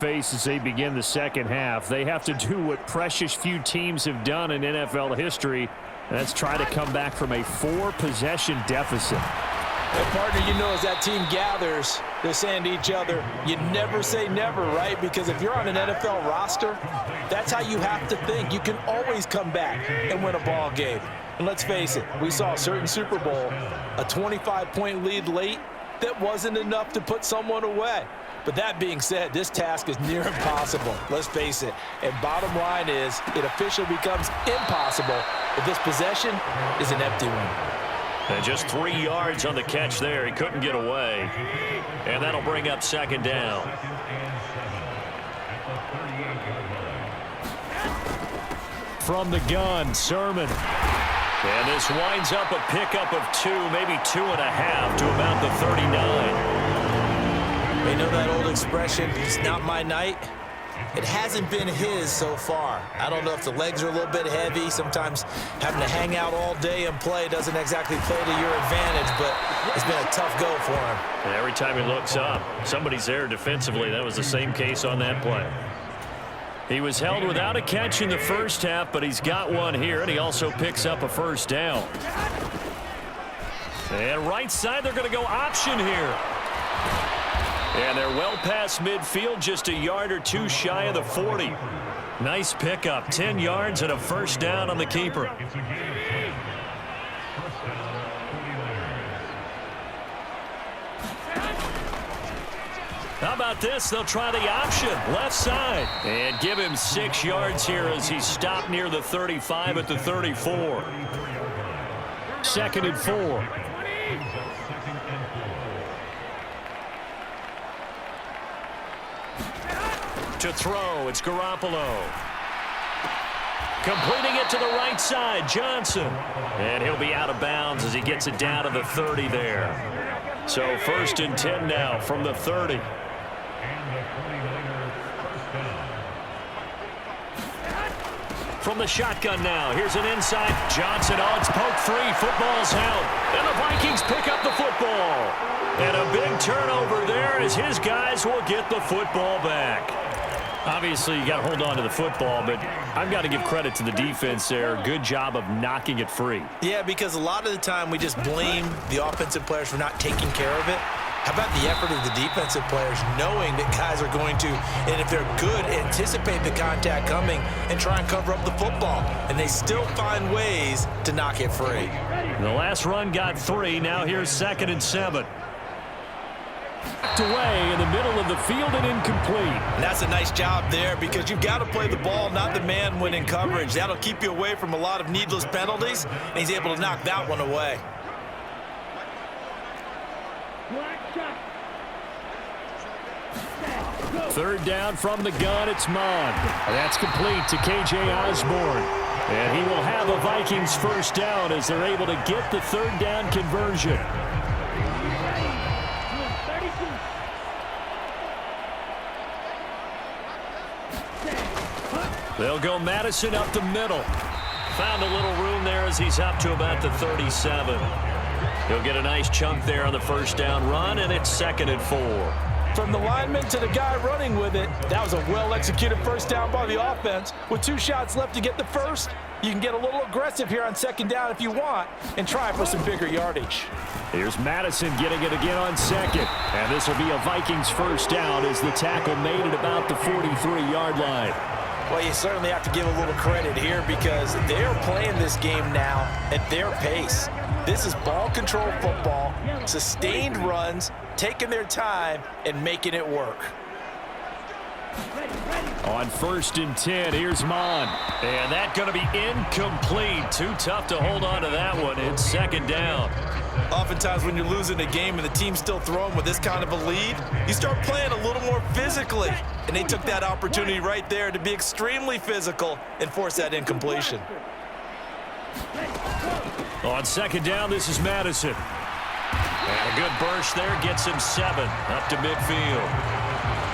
Face as they begin the second half. They have to do what precious few teams have done in NFL history. That's try to come back from a 4-possession deficit. And partner, you know, as that team gathers, they're saying to each other, you never say never, right? Because if you're on an NFL roster, that's how you have to think. You can always come back and win a ball game. And let's face it, we saw a certain Super Bowl, a 25-point lead late that wasn't enough to put someone away. But that being said, this task is near impossible. Let's face it. And bottom line is, it officially becomes impossible if this possession is an empty one. And just 3 yards on the catch there. He couldn't get away. And that'll bring up second down. From the gun, Sermon. And this winds up a pickup of 2, maybe 2.5 to about the 39. You know that old expression, it's not my night? It hasn't been his so far. I don't know if the legs are a little bit heavy. Sometimes having to hang out all day and play doesn't exactly play to your advantage, but it's been a tough go for him. And every time he looks up, somebody's there defensively. That was the same case on that play. He was held without a catch in the first half, but he's got one here, and he also picks up a first down. And right side, they're going to go option here. And they're well past midfield, just a yard or 2 shy of the 40. Nice pickup, 10 yards and a first down on the keeper. How about this? They'll try the option, left side. And give him 6 yards here as he's stopped near the 35 at the 34. 2nd and 4. To throw, it's Garoppolo. Completing it to the right side, Johnson. And he'll be out of bounds as he gets it down to the 30 there. So 1st and 10 now from the 30. From the shotgun now, here's an inside. Johnson, oh, it's poke free. Football's held. And the Vikings pick up the football. And a big turnover there as his guys will get the football back. Obviously, you got to hold on to the football, but I've got to give credit to the defense there. Good job of knocking it free. Yeah, because a lot of the time we just blame the offensive players for not taking care of it. How about the effort of the defensive players knowing that guys are going to, and if they're good, anticipate the contact coming and try and cover up the football. And they still find ways to knock it free. The last run got 3. Now here's 2nd and 7. Away in the middle of the field and incomplete. And that's a nice job there because you've got to play the ball, not the man when in coverage. That'll keep you away from a lot of needless penalties, and he's able to knock that one away. Third down from the gun, it's Mon. That's complete to K.J. Osborne. And he will have a Vikings first down as they're able to get the 3rd down conversion. They'll go Madison up the middle. Found a little room there as he's up to about the 37. He'll get a nice chunk there on the first down run, and it's 2nd and 4. From the lineman to the guy running with it, that was a well-executed first down by the offense. With 2 shots left to get the first, you can get a little aggressive here on 2nd down if you want and try for some bigger yardage. Here's Madison getting it again on 2nd. And this will be a Vikings first down as the tackle made it about the 43-yard line. Well, you certainly have to give a little credit here because they're playing this game now at their pace. This is ball control football, sustained runs, taking their time and making it work. On 1st and 10, here's Mon. And that's going to be incomplete. Too tough to hold on to that one. It's 2nd down. Oftentimes when you're losing a game and the team's still throwing with this kind of a lead, you start playing a little more physically. And they took that opportunity right there to be extremely physical and force that incompletion. On 2nd down, this is Madison. And a good burst there gets him 7 up to midfield.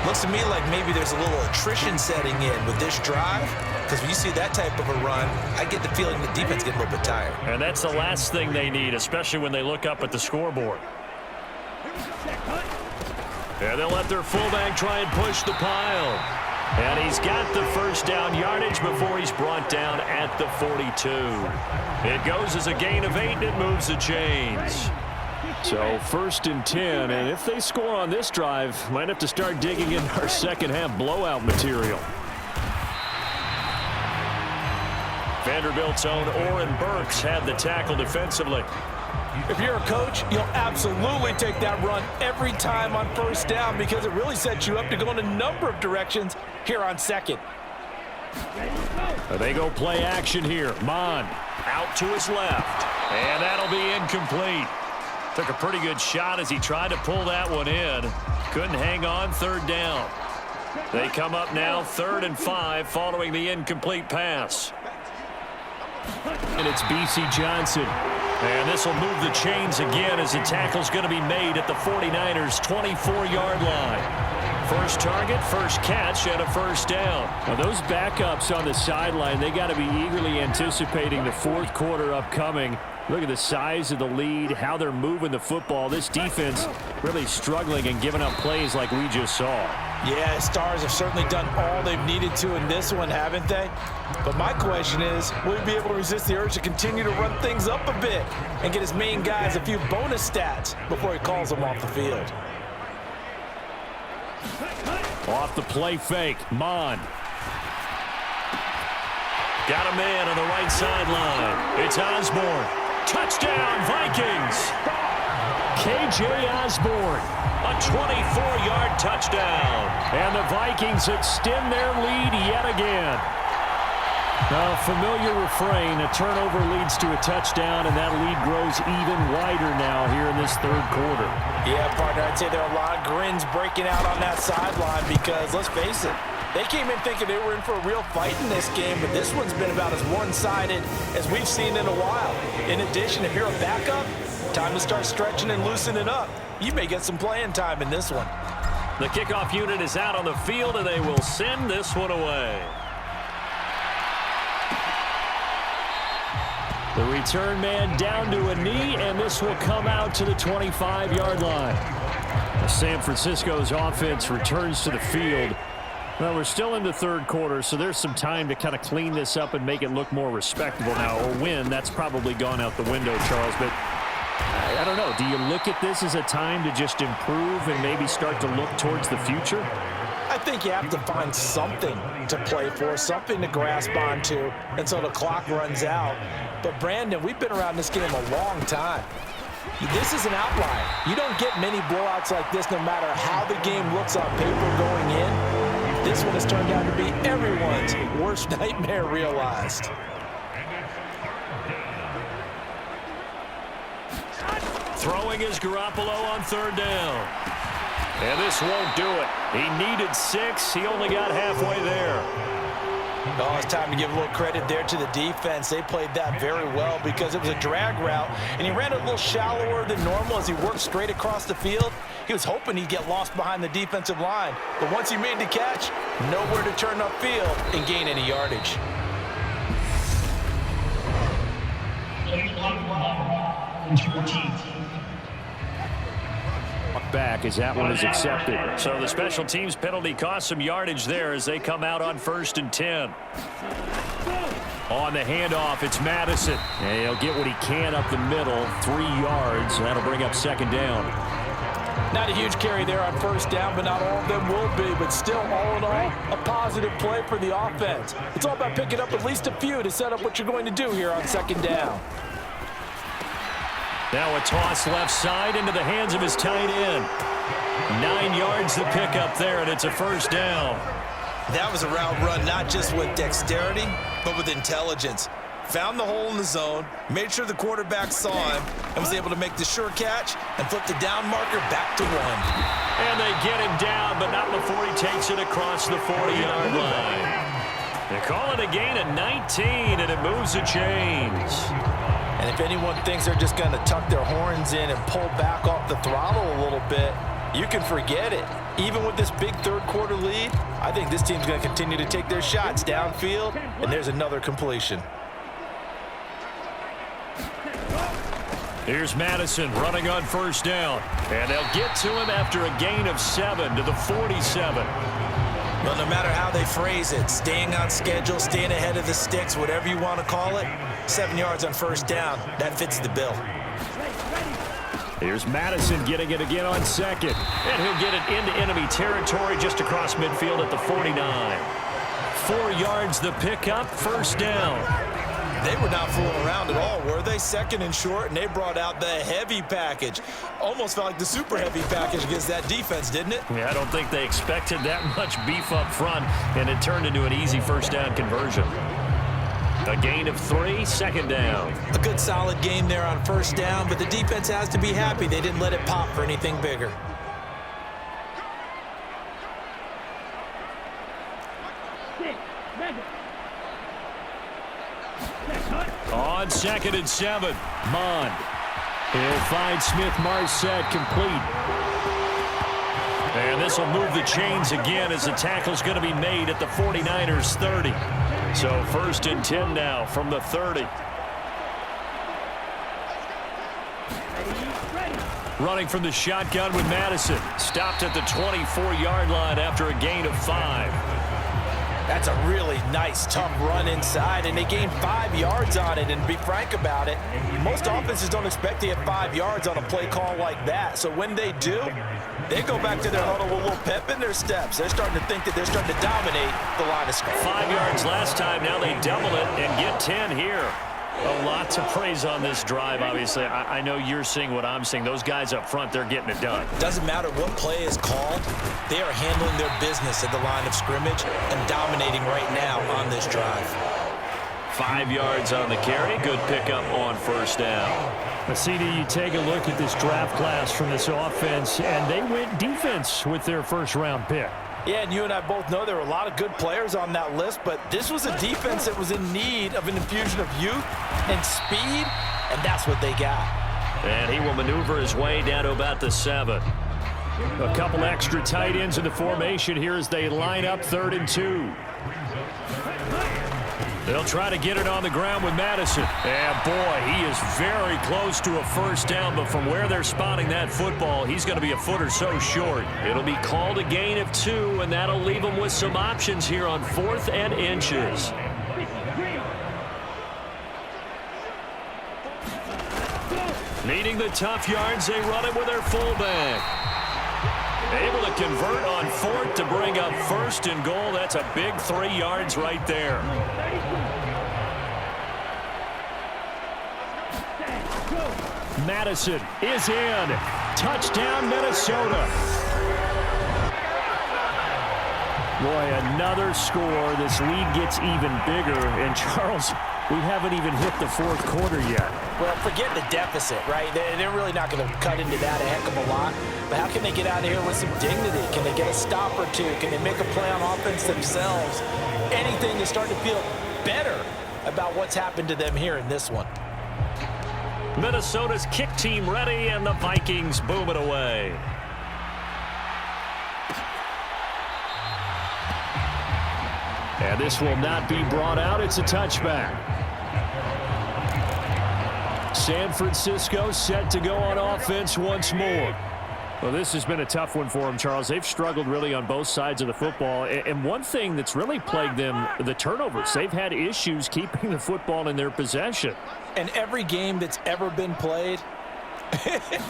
Looks to me like maybe there's a little attrition setting in with this drive, because when you see that type of a run, I get the feeling the defense getting a little bit tired. And that's the last thing they need, especially when they look up at the scoreboard. And they'll let their fullback try and push the pile. And he's got the first down yardage before he's brought down at the 42. It goes as a gain of 8, and it moves the chains. So 1st and 10, and if they score on this drive, might have to start digging in our second half blowout material. Vanderbilt's own Oren Burks had the tackle defensively. If you're a coach, you'll absolutely take that run every time on 1st down because it really sets you up to go in a number of directions here on 2nd. They go play action here. Mon out to his left, and that'll be incomplete. Took a pretty good shot as he tried to pull that one in. Couldn't hang on 3rd down. They come up now 3rd and 5 following the incomplete pass. And it's B.C. Johnson. And this will move the chains again as the tackle's going to be made at the 49ers' 24-yard line. First target, first catch, and a 1st down. Now those backups on the sideline, they got to be eagerly anticipating the 4th quarter upcoming. Look at the size of the lead, how they're moving the football. This defense really struggling and giving up plays like we just saw. Yeah, Stars have certainly done all they've needed to in this one, haven't they? But my question is, will he be able to resist the urge to continue to run things up a bit and get his main guys a few bonus stats before he calls them off the field? Off the play fake, Mon. Got a man on the right sideline. It's Osborne. Touchdown, Vikings. K.J. Osborne, a 24-yard touchdown. And the Vikings extend their lead yet again. A familiar refrain, a turnover leads to a touchdown, and that lead grows even wider now here in this 3rd quarter. Yeah, partner, I'd say there are a lot of grins breaking out on that sideline because, let's face it, they came in thinking they were in for a real fight in this game, but this one's been about as one-sided as we've seen in a while. In addition, if you're a backup, time to start stretching and loosening up. You may get some playing time in this one. The kickoff unit is out on the field, and they will send this one away. The return man down to a knee, and this will come out to the 25-yard line. San Francisco's offense returns to the field. Well, we're still in the 3rd quarter, so there's some time to kind of clean this up and make it look more respectable now. A win, that's probably gone out the window, Charles, but I don't know. Do you look at this as a time to just improve and maybe start to look towards the future? I think you have to find something to play for, something to grasp onto until the clock runs out. But, Brandon, we've been around this game a long time. This is an outlier. You don't get many blowouts like this no matter how the game looks on paper going in. This one has turned out to be everyone's worst nightmare realized. Throwing is Garoppolo on 3rd down. And this won't do it. He needed 6. He only got halfway there. Oh, it's time to give a little credit there to the defense. They played that very well because it was a drag route, and he ran it a little shallower than normal as he worked straight across the field. He was hoping he'd get lost behind the defensive line, but once he made the catch, nowhere to turn upfield and gain any yardage. Back as that one is accepted. So the special teams penalty cost some yardage there as they come out on 1st and 10. On the handoff, it's Madison. And he'll get what he can up the middle, 3 yards. That'll bring up 2nd down. Not a huge carry there on 1st down, but not all of them will be. But still, all in all, a positive play for the offense. It's all about picking up at least a few to set up what you're going to do here on 2nd down. Now a toss left side into the hands of his tight end. 9 yards to pick up there, and it's a 1st down. That was a route run not just with dexterity, but with intelligence. Found the hole in the zone, made sure the quarterback saw him, and was able to make the sure catch and flip the down marker back to 1. And they get him down, but not before he takes it across the 40-yard line. They call it a gain of 19, and it moves the chains. And if anyone thinks they're just going to tuck their horns in and pull back off the throttle a little bit, you can forget it. Even with this big 3rd quarter lead, I think this team's going to continue to take their shots downfield, and there's another completion. Here's Madison running on first down. And they'll get to him after a gain of 7 to the 47. Well, no matter how they phrase it, staying on schedule, staying ahead of the sticks, whatever you want to call it, 7 yards on first down, that fits the bill. Here's Madison getting it again on second. And he'll get it into enemy territory just across midfield at the 49. 4 yards the pickup, first down. They were not fooling around at all, were they? Second and short, and they brought out the heavy package. Almost felt like the super heavy package against that defense, didn't it? Yeah, I don't think they expected that much beef up front, and it turned into an easy first down conversion. A gain of 3, second down. A good solid game there on first down, but the defense has to be happy they didn't let it pop for anything bigger. On second and 7, Mond. He'll find Smith-Marset complete. And this will move the chains again as the tackle's going to be made at the 49ers 30. So first and 10 now from the 30. Running from the shotgun with Madison. Stopped at the 24-yard line after a gain of 5. That's a really nice, tough run inside, and they gained 5 yards on it. And to be frank about it, most offenses don't expect to get 5 yards on a play call like that. So when they do, they go back to their huddle with a little pep in their steps. They're starting to think that they're starting to dominate the line of scrimmage. 5 yards last time. Now they double it and get 10 here. A lot to praise on this drive, obviously. I know you're seeing what I'm seeing. Those guys up front, they're getting it done. Doesn't matter what play is called. They are handling their business at the line of scrimmage and dominating right now on this drive. 5 yards on the carry. Good pickup on first down. CD, you take a look at this draft class from this offense, and they went defense with their first-round pick. Yeah, and you and I both know there were a lot of good players on that list, but this was a defense that was in need of an infusion of youth and speed, and that's what they got. And he will maneuver his way down to about the 7. A couple extra tight ends in the formation here as they line up 3rd and 2. They'll try to get it on the ground with Madison. And, boy, he is very close to a first down, but from where they're spotting that football, he's going to be a foot or so short. It'll be called a gain of 2, and that'll leave them with some options here on 4th and inches. Needing the tough yards, they run it with their fullback. Able to convert on 4th to bring up 1st and goal. That's a big 3 yards right there. Madison is in. Touchdown, Minnesota. Boy, another score. This lead gets even bigger. And, Charles, we haven't even hit the 4th quarter yet. Well, forget the deficit, right? They're really not going to cut into that a heck of a lot. But how can they get out of here with some dignity? Can they get a stop or two? Can they make a play on offense themselves? Anything to start to feel better about what's happened to them here in this one. Minnesota's kick team ready, and the Vikings boom it away. And this will not be brought out. It's a touchback. San Francisco set to go on offense once more. Well, this has been a tough one for them, Charles. They've struggled really on both sides of the football. And one thing that's really plagued them, the turnovers. They've had issues keeping the football in their possession. And every game that's ever been played,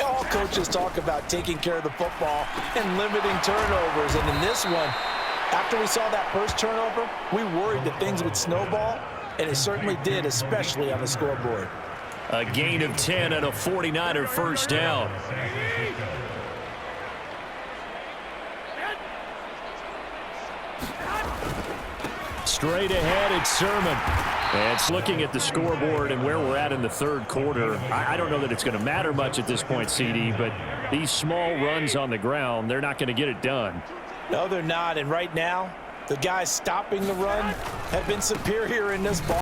all coaches talk about taking care of the football and limiting turnovers. And in this one, after we saw that first turnover, we worried that things would snowball, and it certainly did, especially on the scoreboard. A gain of 10 and a 49er first down. Straight ahead, it's Sermon. And it's looking at the scoreboard and where we're at in the 3rd quarter. I don't know that it's going to matter much at this point, CD, but these small runs on the ground, they're not going to get it done. No, they're not. And right now, the guys stopping the run have been superior in this ball.